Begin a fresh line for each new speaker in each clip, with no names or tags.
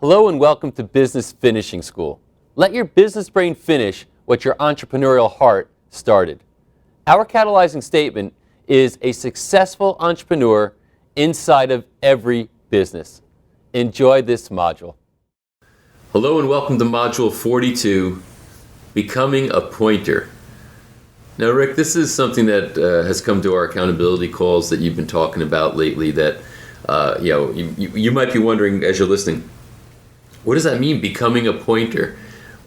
Hello and welcome to Business Finishing School. Let your business brain finish what your entrepreneurial heart started. Our catalyzing statement is a successful entrepreneur inside of every business. Enjoy this module. Hello and welcome to Module 42, Becoming a Pointer. Now, Rick, this is something that has come to our accountability calls that you've been talking about lately that, you might be wondering as you're listening, what does that mean, becoming a pointer?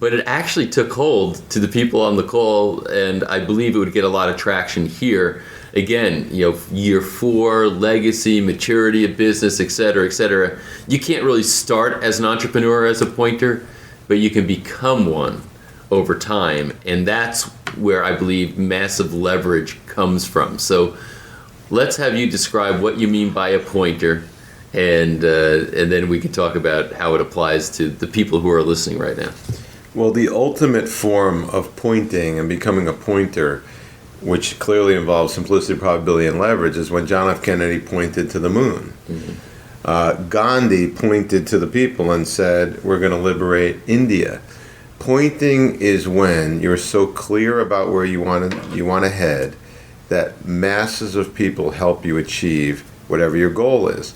But it actually took hold to the people on the call, and I believe it would get a lot of traction here. Again, year 4, legacy, maturity of business, et cetera, et cetera. You can't really start as an entrepreneur as a pointer, but you can become one over time. And that's where I believe massive leverage comes from. So let's have you describe what you mean by a pointer, and then we can talk about how it applies to the people who are listening right now.
Well, the ultimate form of pointing and becoming a pointer, which clearly involves simplicity, probability, and leverage, is when John F. Kennedy pointed to the moon. Mm-hmm. Gandhi pointed to the people and said, we're going to liberate India. Pointing is when you're so clear about where you want to head that masses of people help you achieve whatever your goal is.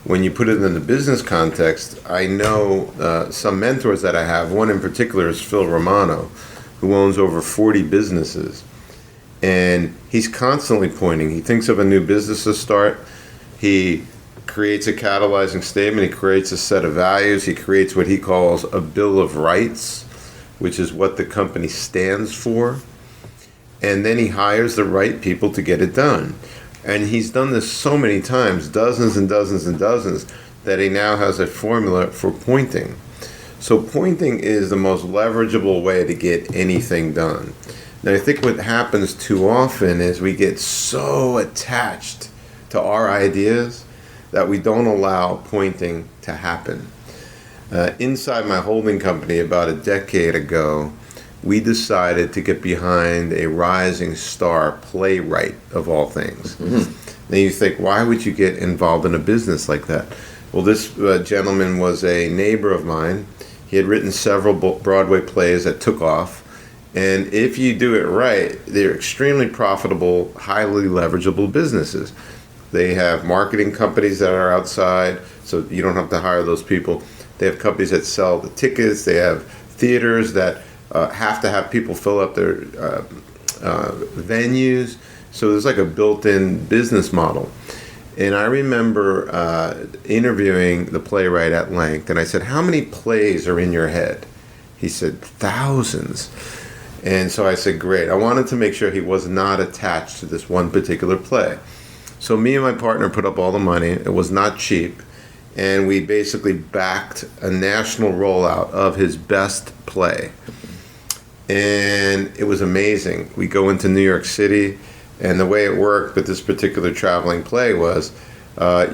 When you put it in the business context, I know some mentors that I have. One in particular is Phil Romano, who owns over 40 businesses. And he's constantly pointing. He thinks of a new business to start. He creates a catalyzing statement. He creates a set of values. He creates what he calls a Bill of Rights, which is what the company stands for. And then he hires the right people to get it done. And he's done this so many times, dozens and dozens and dozens, that he now has a formula for pointing. So pointing is the most leverageable way to get anything done. Now, I think what happens too often is we get so attached to our ideas that we don't allow pointing to happen. Inside my holding company about a decade ago, we decided to get behind a rising star playwright of all things. Mm-hmm. Now you think, why would you get involved in a business like that? Well, this gentleman was a neighbor of mine. He had written several Broadway plays that took off. And if you do it right, they're extremely profitable, highly leverageable businesses. They have marketing companies that are outside, so you don't have to hire those people. They have companies that sell the tickets. They have theaters that have to have people fill up their venues. So there's like a built-in business model. And I remember interviewing the playwright at length, and I said, how many plays are in your head? He said, thousands. And so I said, great. I wanted to make sure he was not attached to this one particular play. So me and my partner put up all the money. It was not cheap. And we basically backed a national rollout of his best play. And it was amazing. We go into New York City, and the way it worked with this particular traveling play was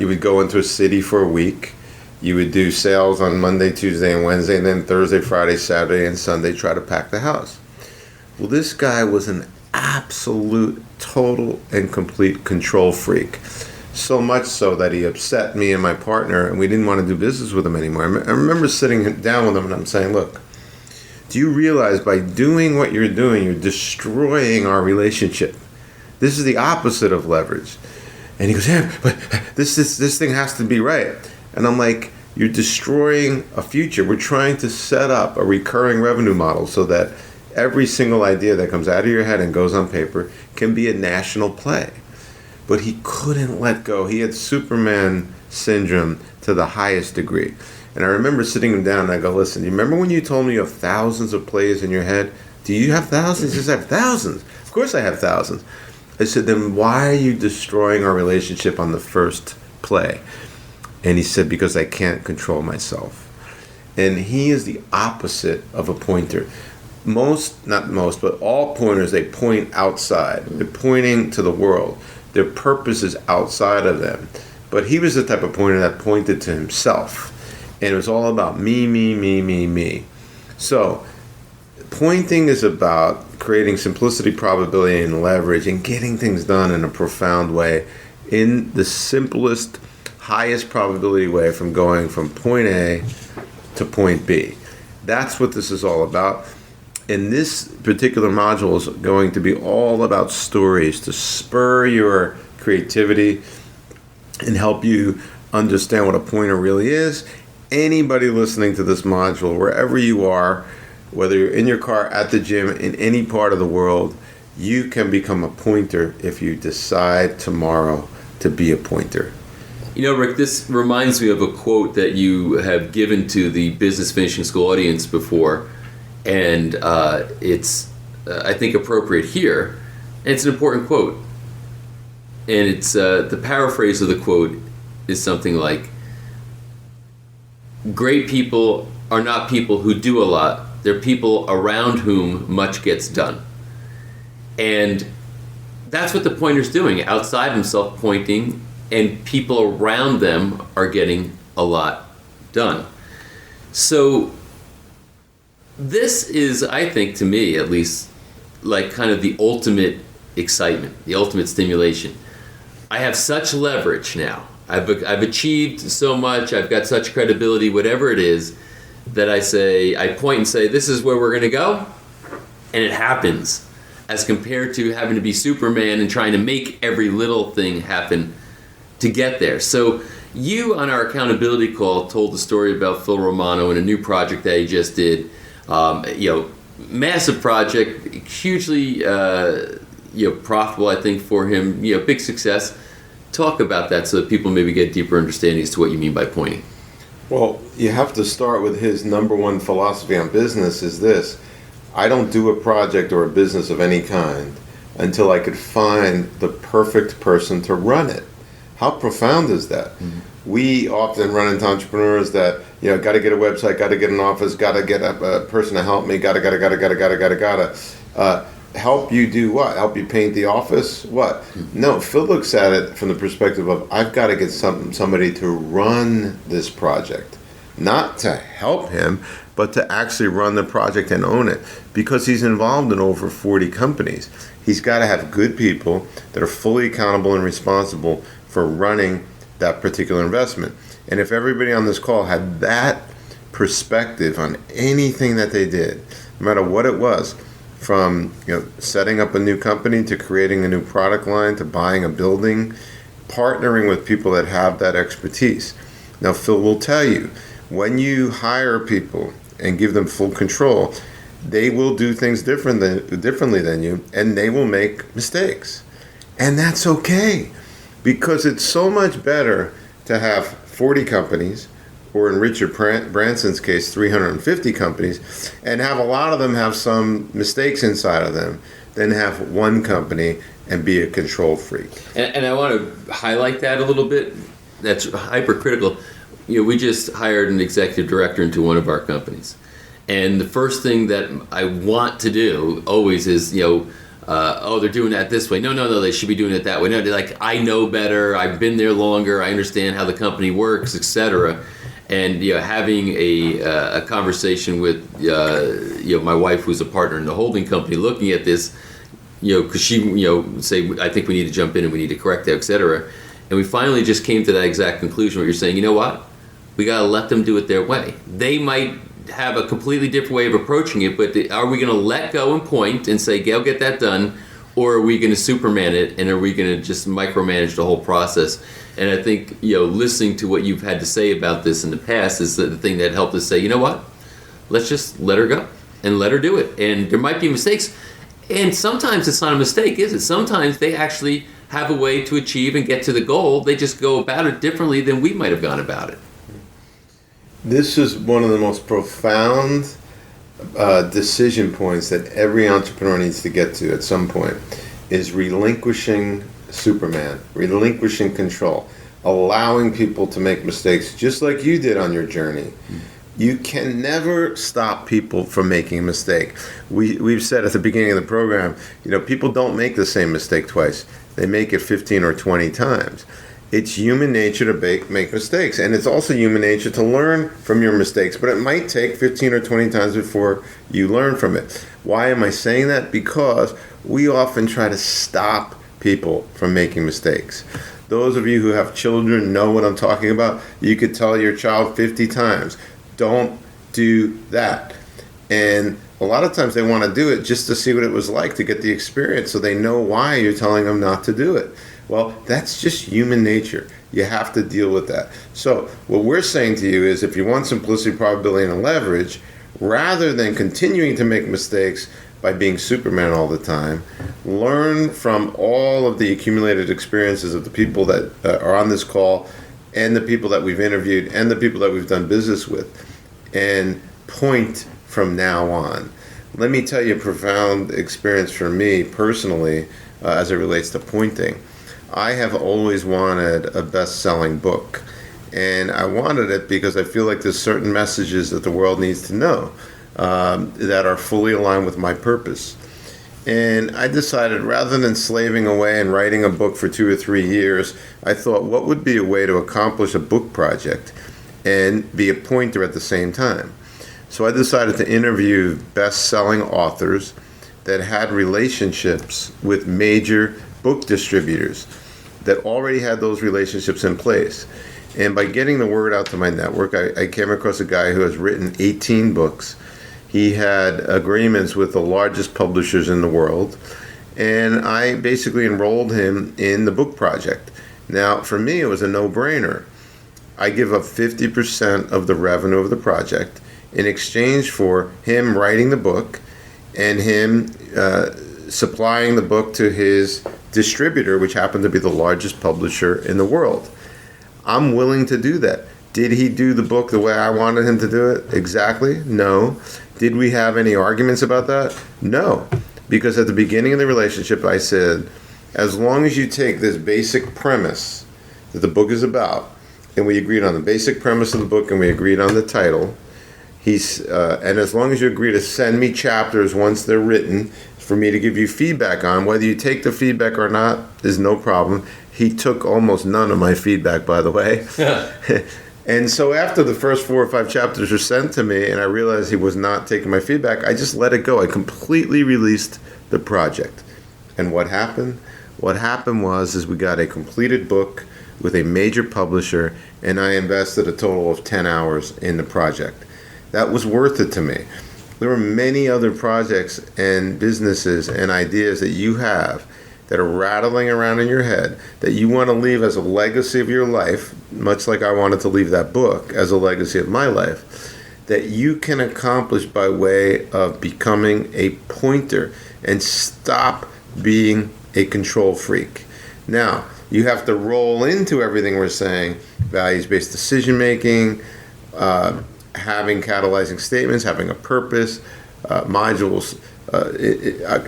you would go into a city for a week. You would do sales on Monday, Tuesday, and Wednesday, and then Thursday, Friday, Saturday, and Sunday try to pack the house. Well, this guy was an absolute, total, and complete control freak. So much so that he upset me and my partner, and we didn't want to do business with him anymore. I remember sitting down with him, and I'm saying, look, do you realize by doing what you're doing, you're destroying our relationship? This is the opposite of leverage. And he goes, yeah, but this thing has to be right. And I'm like, you're destroying a future. We're trying to set up a recurring revenue model so that every single idea that comes out of your head and goes on paper can be a national play. But he couldn't let go. He had Superman syndrome to the highest degree. And I remember sitting him down and I go, listen, do you remember when you told me you have thousands of plays in your head? Do you have thousands? He says, I have thousands. Of course I have thousands. I said, then why are you destroying our relationship on the first play? And he said, because I can't control myself. And he is the opposite of a pointer. Not most, but all pointers, they point outside. They're pointing to the world. Their purpose is outside of them. But he was the type of pointer that pointed to himself. And it was all about me, me, me, me, me. So pointing is about creating simplicity, probability, and leverage and getting things done in a profound way in the simplest, highest probability way from going from point A to point B. That's what this is all about. And this particular module is going to be all about stories to spur your creativity and help you understand what a pointer really is. Anybody listening to this module, wherever you are, whether you're in your car, at the gym, in any part of the world, you can become a pointer if you decide tomorrow to be a pointer.
You know, Rick, this reminds me of a quote that you have given to the Business Finishing School audience before, and it's, I think, appropriate here. And it's an important quote. And it's the paraphrase of the quote is something like, great people are not people who do a lot. They're people around whom much gets done. And that's what the pointer's doing. Outside himself pointing, and people around them are getting a lot done. So this is, I think, to me at least, like kind of the ultimate excitement, the ultimate stimulation. I have such leverage now. I've achieved so much, I've got such credibility, whatever it is, that I point and say, this is where we're going to go, and it happens, as compared to having to be Superman and trying to make every little thing happen to get there. So you, on our accountability call, told the story about Phil Romano and a new project that he just did. Massive project, hugely profitable, I think, for him, big success. Talk about that so that people maybe get deeper understanding as to what you mean by pointing.
Well, you have to start with his number one philosophy on business is this: I don't do a project or a business of any kind until I could find the perfect person to run it. How profound is that? Mm-hmm. We often run into entrepreneurs that, got to get a website, got to get an office, got to get a person to help me, got to. Help you do what? Help you paint the office? What? Mm-hmm. No, Phil looks at it from the perspective of, I've got to get somebody to run this project. Not to help him, but to actually run the project and own it. Because he's involved in over 40 companies. He's got to have good people that are fully accountable and responsible for running that particular investment. And if everybody on this call had that perspective on anything that they did, no matter what it was, from setting up a new company to creating a new product line to buying a building, partnering with people that have that expertise. Now, Phil will tell you, when you hire people and give them full control, they will do things differently than you, and they will make mistakes. And that's okay, because it's so much better to have 40 companies, or in Richard Branson's case, 350 companies, and have a lot of them have some mistakes inside of them, than have one company and be a control freak.
And I want to highlight that a little bit. That's hypercritical. We just hired an executive director into one of our companies. And the first thing that I want to do always is, they're doing that this way. No, they should be doing it that way. No, they're like, I know better. I've been there longer. I understand how the company works, etc. And having a conversation with my wife, who's a partner in the holding company, looking at this, because she say, I think we need to jump in and we need to correct that, etc. And we finally just came to that exact conclusion where you're saying, you know what, we got to let them do it their way. They might have a completely different way of approaching it, but are we going to let go and point and say, Gail, get that done, or are we going to Superman it, and are we going to just micromanage the whole process? And I think, listening to what you've had to say about this in the past is the thing that helped us say, you know what, let's just let her go and let her do it. And there might be mistakes, and sometimes it's not a mistake, is it? Sometimes they actually have a way to achieve and get to the goal. They just go about it differently than we might have gone about it.
This is one of the most profound decision points that every entrepreneur needs to get to at some point, is relinquishing Superman, relinquishing control, allowing people to make mistakes just like you did on your journey. You can never stop people from making a mistake. We've said at the beginning of the program, people don't make the same mistake twice. They make it 15 or 20 times. It's human nature to make mistakes, and it's also human nature to learn from your mistakes, but it might take 15 or 20 times before you learn from it. Why am I saying that? Because we often try to stop people from making mistakes. Those of you who have children know what I'm talking about. You could tell your child 50 times, don't do that. And a lot of times they want to do it just to see what it was like, to get the experience, so they know why you're telling them not to do it. Well, that's just human nature. You have to deal with that. So what we're saying to you is, if you want simplicity, probability, and leverage, rather than continuing to make mistakes by being Superman all the time, learn from all of the accumulated experiences of the people that are on this call, and the people that we've interviewed, and the people that we've done business with, and point from now on. Let me tell you a profound experience for me personally as it relates to pointing. I have always wanted a best-selling book, and I wanted it because I feel like there's certain messages that the world needs to know that are fully aligned with my purpose. And I decided, rather than slaving away and writing a book for 2 or 3 years, I thought, what would be a way to accomplish a book project and be a pointer at the same time? So I decided to interview best-selling authors that had relationships with major book distributors that already had those relationships in place. And by getting the word out to my network, I came across a guy who has written 18 books. He had agreements with the largest publishers in the world, and I basically enrolled him in the book project. Now, for me, it was a no-brainer. I give up 50% of the revenue of the project in exchange for him writing the book and him supplying the book to his distributor, which happened to be the largest publisher in the world. I'm willing to do that. Did he do the book the way I wanted him to do it? Exactly? No. Did we have any arguments about that? No. Because at the beginning of the relationship, I said, as long as you take this basic premise that the book is about, and we agreed on the basic premise of the book, and we agreed on the title, and as long as you agree to send me chapters once they're written for me to give you feedback on, whether you take the feedback or not is no problem. He took almost none of my feedback, by the way. And so after the first 4 or 5 chapters were sent to me and I realized he was not taking my feedback, I just let it go. I completely released the project. And what happened? What happened was we got a completed book with a major publisher, and I invested a total of 10 hours in the project. That was worth it to me. There were many other projects and businesses and ideas that you have that are rattling around in your head that you want to leave as a legacy of your life, much like I wanted to leave that book as a legacy of my life, that you can accomplish by way of becoming a pointer and stop being a control freak. Now, you have to roll into everything we're saying: values-based decision-making, having catalyzing statements, having a purpose, modules,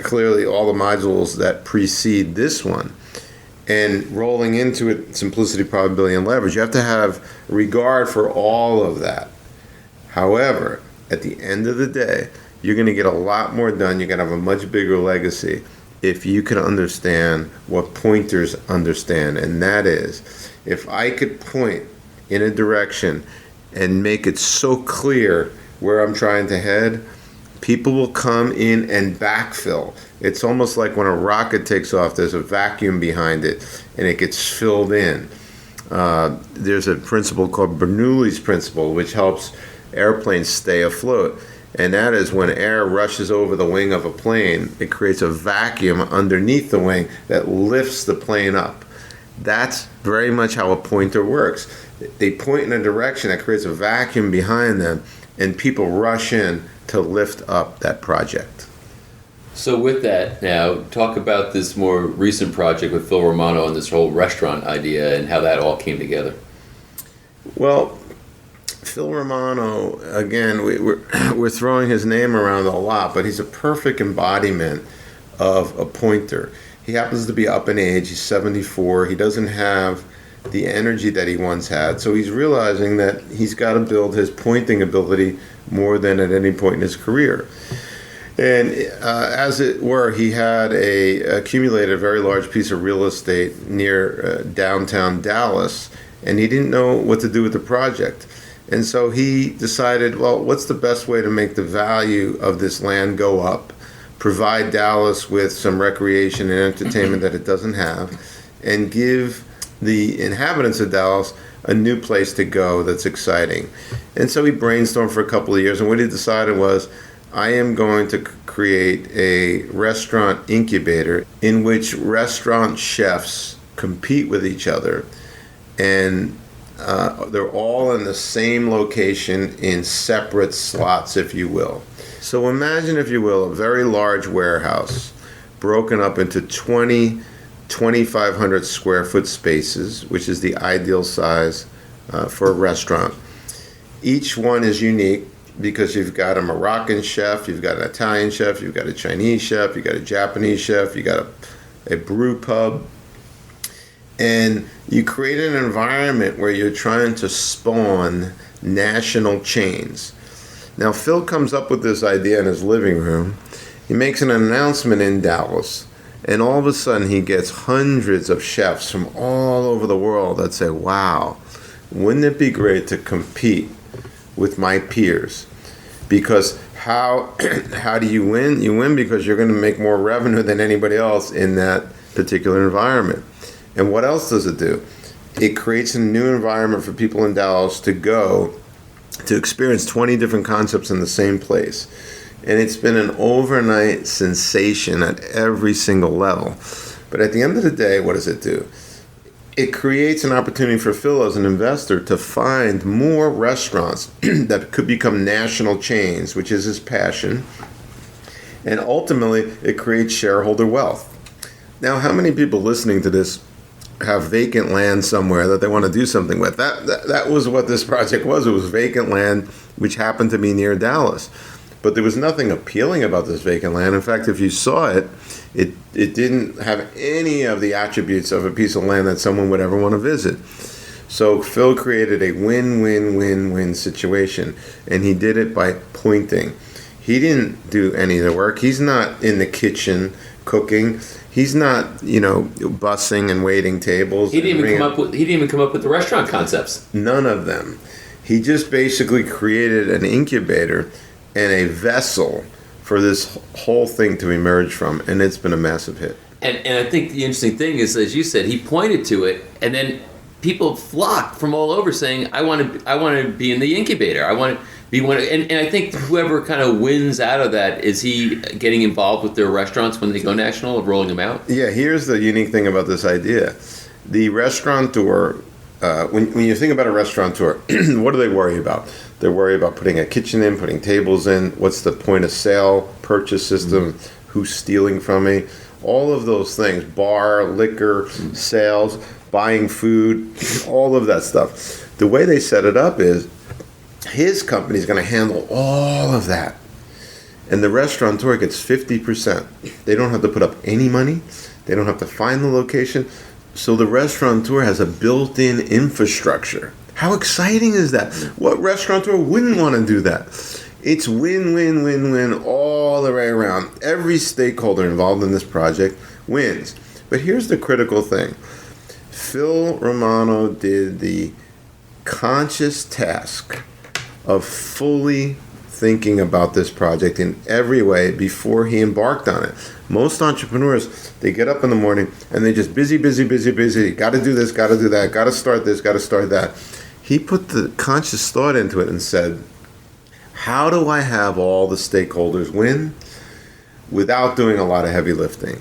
clearly all the modules that precede this one, and rolling into it simplicity, probability, and leverage. You have to have regard for all of that. However, at the end of the day, you're going to get a lot more done. You're going to have a much bigger legacy if you can understand what pointers understand, and that is, if I could point in a direction and make it so clear where I'm trying to head, people will come in and backfill. It's almost like when a rocket takes off, there's a vacuum behind it and it gets filled in. There's a principle called Bernoulli's principle, which helps airplanes stay afloat. And that is, when air rushes over the wing of a plane, it creates a vacuum underneath the wing that lifts the plane up. That's very much how a pointer works. They point in a direction that creates a vacuum behind them, and people rush in to lift up that project.
So with that, now talk about this more recent project with Phil Romano and this whole restaurant idea and how that all came together.
Well, Phil Romano, again, we're throwing his name around a lot, but he's a perfect embodiment of a pointer. He happens to be up in age. He's 74. He doesn't have the energy that he once had, so he's realizing that he's got to build his pointing ability more than at any point in his career. And as it were, he had accumulated a very large piece of real estate near downtown Dallas, and he didn't know what to do with the project. And so he decided, well, what's the best way to make the value of this land go up, provide Dallas with some recreation and entertainment that it doesn't have, and give the inhabitants of Dallas a new place to go that's exciting. And so he brainstormed for a couple of years, and what he decided was, I am going to create a restaurant incubator in which restaurant chefs compete with each other, and they're all in the same location in separate slots, if you will. So imagine, if you will, a very large warehouse broken up into 2,500 square foot spaces, which is the ideal size for a restaurant. Each one is unique because you've got a Moroccan chef, you've got an Italian chef, you've got a Chinese chef, you've got a Japanese chef, you've got a brew pub. And you create an environment where you're trying to spawn national chains. Now, Phil comes up with this idea in his living room. He makes an announcement in Dallas, and all of a sudden he gets hundreds of chefs from all over the world that say, wow, wouldn't it be great to compete with my peers? Because how do you win? You win because you're going to make more revenue than anybody else in that particular environment. And what else does it do? It creates a new environment for people in Dallas to go to experience 20 different concepts in the same place. And it's been an overnight sensation at every single level. But at the end of the day, what does it do? It creates an opportunity for Phil as an investor to find more restaurants that could become national chains, which is his passion. And ultimately, it creates shareholder wealth. Now, how many people listening to this have vacant land somewhere that they want to do something with? That was what this project was. It was vacant land, which happened to be near Dallas. But there was nothing appealing about this vacant land. In fact, if you saw it, it didn't have any of the attributes of a piece of land that someone would ever want to visit. So Phil created a win-win-win-win situation, and he did it by pointing. He didn't do any of the work. He's not in the kitchen cooking. He's not, bussing and waiting tables.
He didn't even come up with the restaurant concepts.
None of them. He just basically created an incubator and a vessel for this whole thing to emerge from, and it's been a massive hit.
And I think the interesting thing is, as you said, he pointed to it, and then people flocked from all over saying, I want to be in the incubator. I want to be one. And I think whoever kind of wins out of that, is he getting involved with their restaurants when they go national and rolling them out?
Yeah, here's the unique thing about this idea. The restaurateur, when you think about a restaurateur, what do they worry about? They worry about putting a kitchen in, putting tables in, what's the point of sale, purchase system, who's stealing from me, all of those things, bar, liquor, sales, buying food, all of that stuff. The way they set it up is his company is going to handle all of that. And the restaurateur gets 50%. They don't have to put up any money. They don't have to find the location. So the restaurateur has a built-in infrastructure. How exciting is that? What restaurateur wouldn't want to do that? It's win-win-win-win all the way around. Every stakeholder involved in this project wins. But here's the critical thing. Phil Romano did the conscious task of fully thinking about this project in every way before he embarked on it. Most entrepreneurs, they get up in the morning and they just busy. Got to do this, got to do that, got to start this, got to start that. He put the conscious thought into it and said, how do I have all the stakeholders win without doing a lot of heavy lifting?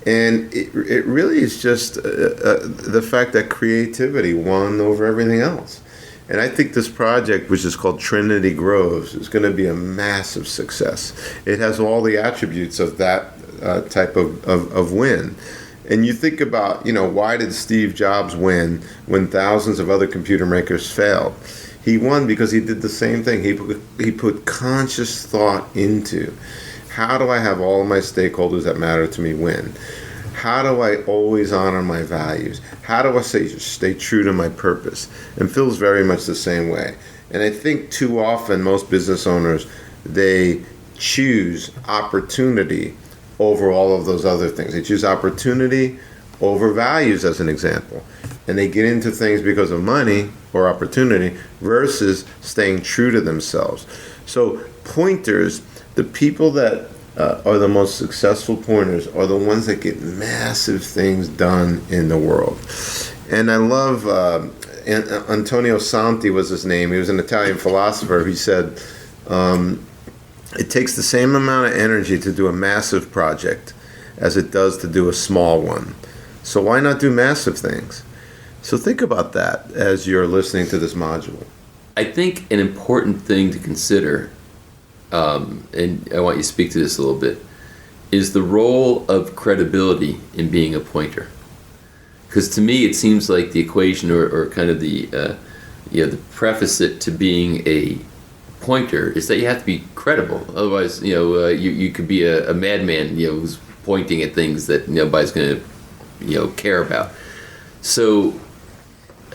And it really is just the fact that creativity won over everything else. And I think this project, which is called Trinity Groves, is going to be a massive success. It has all the attributes of that type of win. And you think about, why did Steve Jobs win when thousands of other computer makers failed? He won because he did the same thing. He put conscious thought into, how do I have all of my stakeholders that matter to me win? How do I always honor my values? How do I stay true to my purpose? And Phil's very much the same way. And I think too often most business owners, they choose opportunity over all of those other things. They choose opportunity over values, as an example. And they get into things because of money or opportunity versus staying true to themselves. So pointers, the people that are the most successful pointers are the ones that get massive things done in the world. And I love Antonio Santi was his name. He was an Italian philosopher. He said, it takes the same amount of energy to do a massive project as it does to do a small one. So why not do massive things? So think about that as you're listening to this module.
I think an important thing to consider, and I want you to speak to this a little bit, is the role of credibility in being a pointer. Because to me, it seems like the equation, or kind of the prerequisite to being a pointer is that you have to be credible. Otherwise, you could be a madman, who's pointing at things that nobody's going to, care about. So,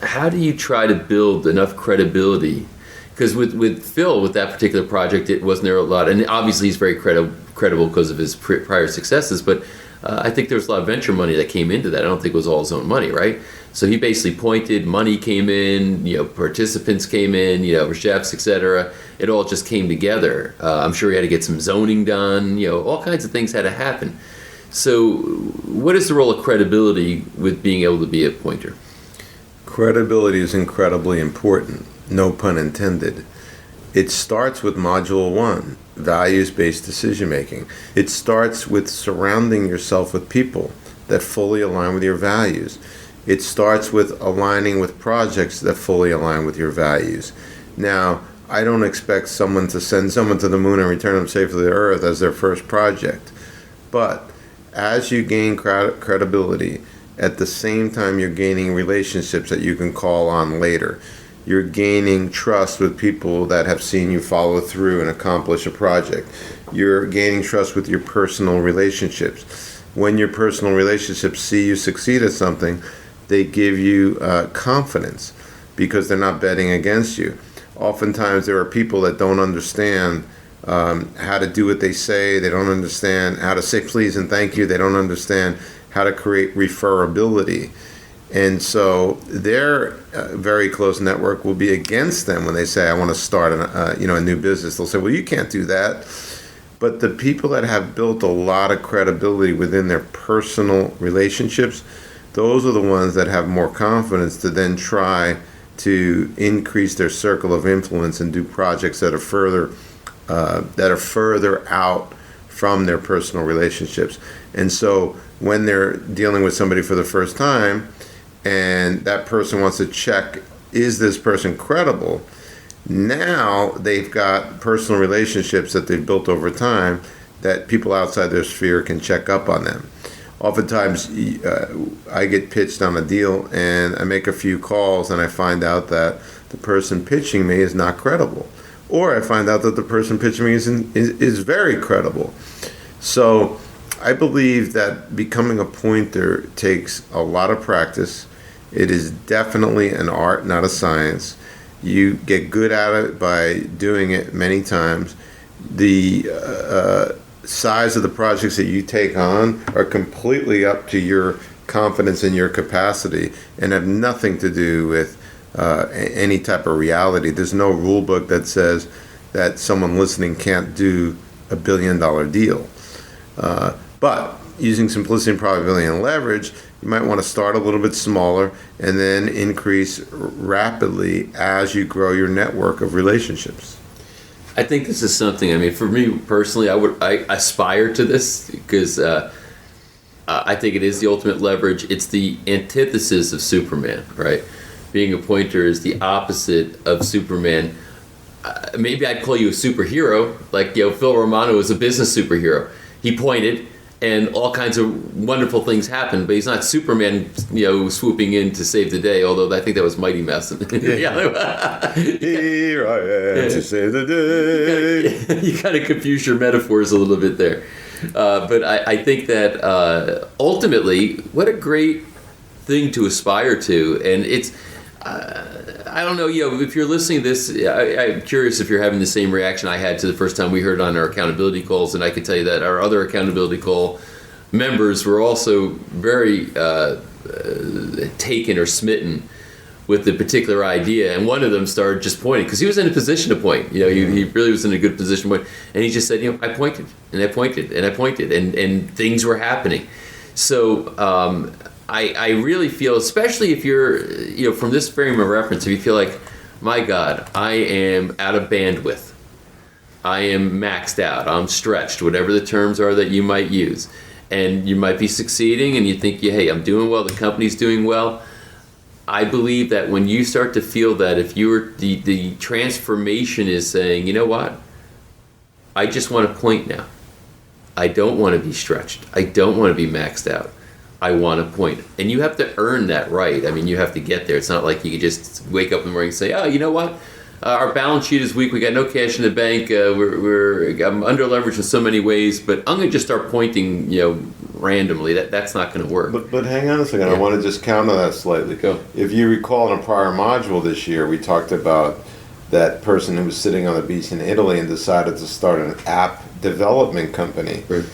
how do you try to build enough credibility? Because with Phil, with that particular project, it wasn't there a lot, and obviously he's very credible because of his prior successes, but I think there was a lot of venture money that came into that. I don't think it was all his own money, right? So he basically pointed, money came in, participants came in, chefs, etc. It all just came together. I'm sure he had to get some zoning done, all kinds of things had to happen. So what is the role of credibility with being able to be a pointer?
Credibility is incredibly important, no pun intended. It starts with Module 1, values-based decision-making. It starts with surrounding yourself with people that fully align with your values. It starts with aligning with projects that fully align with your values. Now, I don't expect someone to send someone to the moon and return them safely to Earth as their first project. But as you gain credibility, at the same time you're gaining relationships that you can call on later. You're gaining trust with people that have seen you follow through and accomplish a project. You're gaining trust with your personal relationships. When your personal relationships see you succeed at something, they give you confidence because they're not betting against you. Oftentimes there are people that don't understand how to do what they say. They don't understand how to say please and thank you. They don't understand how to create referability. And so their very close network will be against them when they say, I want to start a new business. They'll say, well, you can't do that. But the people that have built a lot of credibility within their personal relationships, those are the ones that have more confidence to then try to increase their circle of influence and do projects that are further out from their personal relationships. And so when they're dealing with somebody for the first time, and that person wants to check, is this person credible? Now they've got personal relationships that they've built over time that people outside their sphere can check up on them. Oftentimes I get pitched on a deal and I make a few calls and I find out that the person pitching me is not credible. Or I find out that the person pitching me is very credible. So I believe that becoming a pointer takes a lot of practice. It is definitely an art, not a science. You get good at it by doing it many times. The size of the projects that you take on are completely up to your confidence in your capacity and have nothing to do with any type of reality. There's no rule book that says that someone listening can't do a $1 billion deal. But using simplicity and probability and leverage, you might want to start a little bit smaller and then increase rapidly as you grow your network of relationships.
I think this is something, for me personally, I aspire to this because I think it is the ultimate leverage. It's the antithesis of Superman, right? Being a pointer is the opposite of Superman. Maybe I'd call you a superhero, like Phil Romano is a business superhero. He pointed, and all kinds of wonderful things happened, but he's not Superman, swooping in to save the day, although I think that was Mighty Mouse.
Here I am to save the day.
You kind of confuse your metaphors a little bit there. But I think that ultimately, what a great thing to aspire to. And it's, I don't know, if you're listening to this, I'm curious if you're having the same reaction I had to the first time we heard it on our accountability calls, and I can tell you that our other accountability call members were also very taken or smitten with the particular idea, and one of them started just pointing, because he was in a position to point. He really was in a good position to point, and he just said, I pointed, and I pointed, and I pointed, and things were happening. So I really feel, especially if you're, from this frame of reference, if you feel like, my God, I am out of bandwidth, I am maxed out, I'm stretched, whatever the terms are that you might use, and you might be succeeding and you think, hey, I'm doing well, the company's doing well. I believe that when you start to feel that, if you're, the transformation is saying, you know what, I just want to point now. I don't want to be stretched. I don't want to be maxed out. I want to point. And you have to earn that right. I mean, you have to get there. It's not like you can just wake up in the morning and say, oh, you know what? Our balance sheet is weak. We got no cash in the bank. I'm under leveraged in so many ways, but I'm going to just start pointing, randomly. That's not going to work.
But hang on a second.
Yeah.
I want to just counter that slightly.
Go.
If you recall in a prior module this year, we talked about that person who was sitting on the beach in Italy and decided to start an app development company.
Right.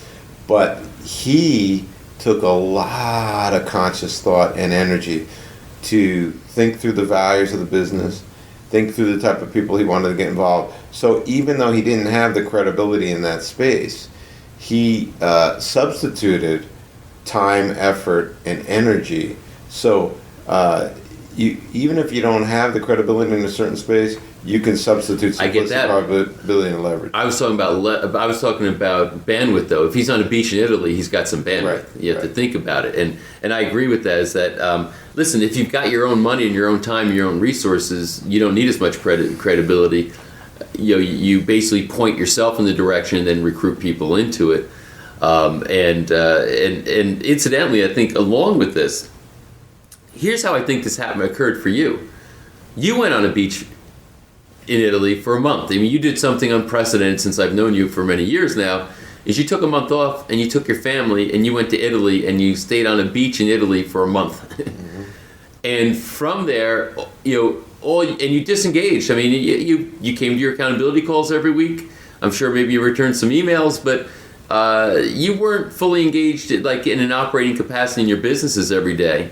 But he took a lot of conscious thought and energy to think through the values of the business, think through the type of people he wanted to get involved. So even though he didn't have the credibility in that space, he substituted time, effort, and energy. So even if you don't have the credibility in a certain space, you can substitute simplicity, probability, and leverage.
I was talking about bandwidth, though. If he's on a beach in Italy, he's got some bandwidth.
Right,
You have to think about it, and I agree with that. Is that listen? If you've got your own money and your own time and your own resources, you don't need as much credibility. You basically point yourself in the direction and then recruit people into it. And incidentally, I think along with this, here's how I think this occurred for you. You went on a beach in Italy for a month. I mean, you did something unprecedented since I've known you for many years now, is you took a month off and you took your family and you went to Italy and you stayed on a beach in Italy for a month. Mm-hmm. And from there, and you disengaged. I mean, you came to your accountability calls every week. I'm sure maybe you returned some emails, but you weren't fully engaged like in an operating capacity in your businesses every day.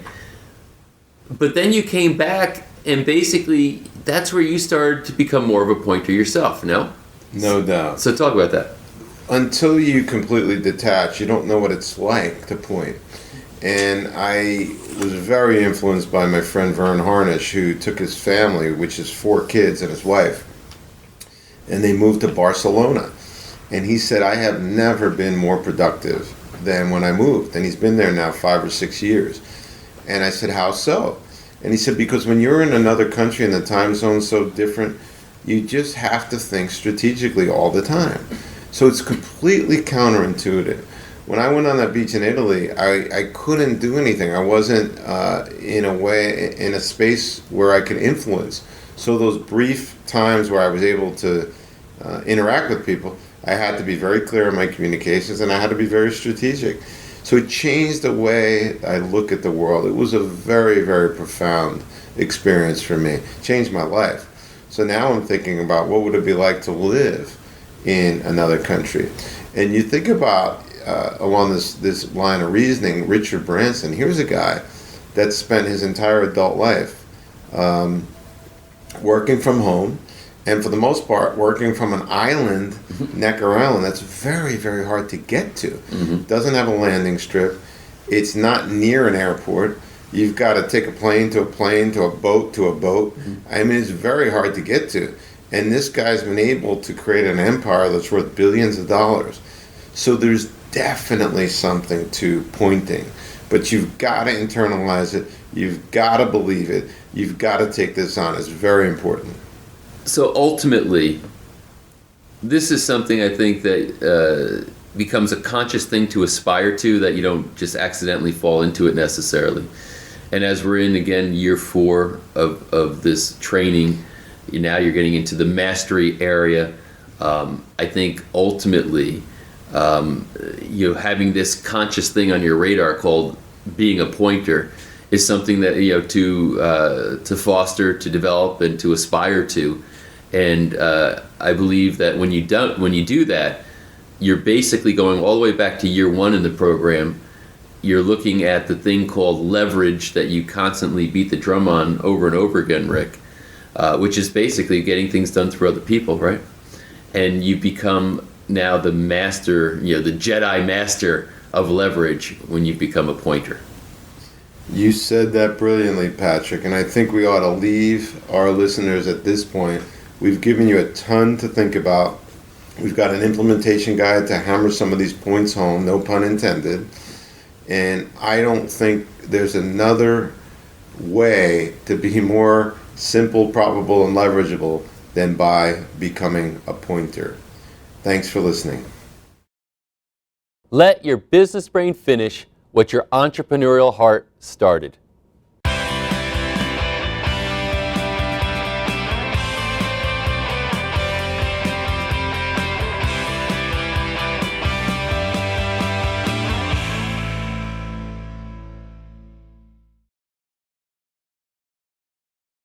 But then you came back, and basically that's where you started to become more of a pointer yourself, no?
No doubt.
So talk about that.
Until you completely detach, you don't know what it's like to point. And I was very influenced by my friend Vern Harnish, who took his family, which is 4 kids and his wife, and they moved to Barcelona. And he said, I have never been more productive than when I moved. And he's been there now 5 or 6 years. And I said, how so? And he said, because when you're in another country and the time zone's so different, you just have to think strategically all the time. So it's completely counterintuitive. When I went on that beach in Italy, I couldn't do anything. I wasn't in a space where I could influence. So those brief times where I was able to interact with people, I had to be very clear in my communications and I had to be very strategic. So it changed the way I look at the world. It was a very, very profound experience for me. It changed my life. So now I'm thinking about what would it be like to live in another country. And you think about, along this line of reasoning, Richard Branson, here's a guy that spent his entire adult life working from home, and for the most part, working from an island, Necker Island, that's very, very hard to get to. Mm-hmm. Doesn't have a landing strip. It's not near an airport. You've got to take a plane to a plane, to a boat to a boat. Mm-hmm. I mean, it's very hard to get to. And this guy's been able to create an empire that's worth billions of dollars. So there's definitely something to pointing. But you've got to internalize it. You've got to believe it. You've got to take this on. It's very important.
So ultimately, this is something I think that becomes a conscious thing to aspire to, that you don't just accidentally fall into it necessarily. And as we're in, again, year 4 of this training, now you're getting into the mastery area. I think ultimately, having this conscious thing on your radar called being a pointer is something that to foster, to develop, and to aspire to. And I believe that when you do that, you're basically going all the way back to year 1 in the program. You're looking at the thing called leverage that you constantly beat the drum on over and over again, Rick, which is basically getting things done through other people, right? And you become now the master, the Jedi master of leverage when you become a pointer.
You said that brilliantly, Patrick, and I think we ought to leave our listeners at this point. We've given you a ton to think about. We've got an implementation guide to hammer some of these points home, no pun intended. And I don't think there's another way to be more simple, probable, and leverageable than by becoming a pointer. Thanks for listening.
Let your business brain finish what your entrepreneurial heart started.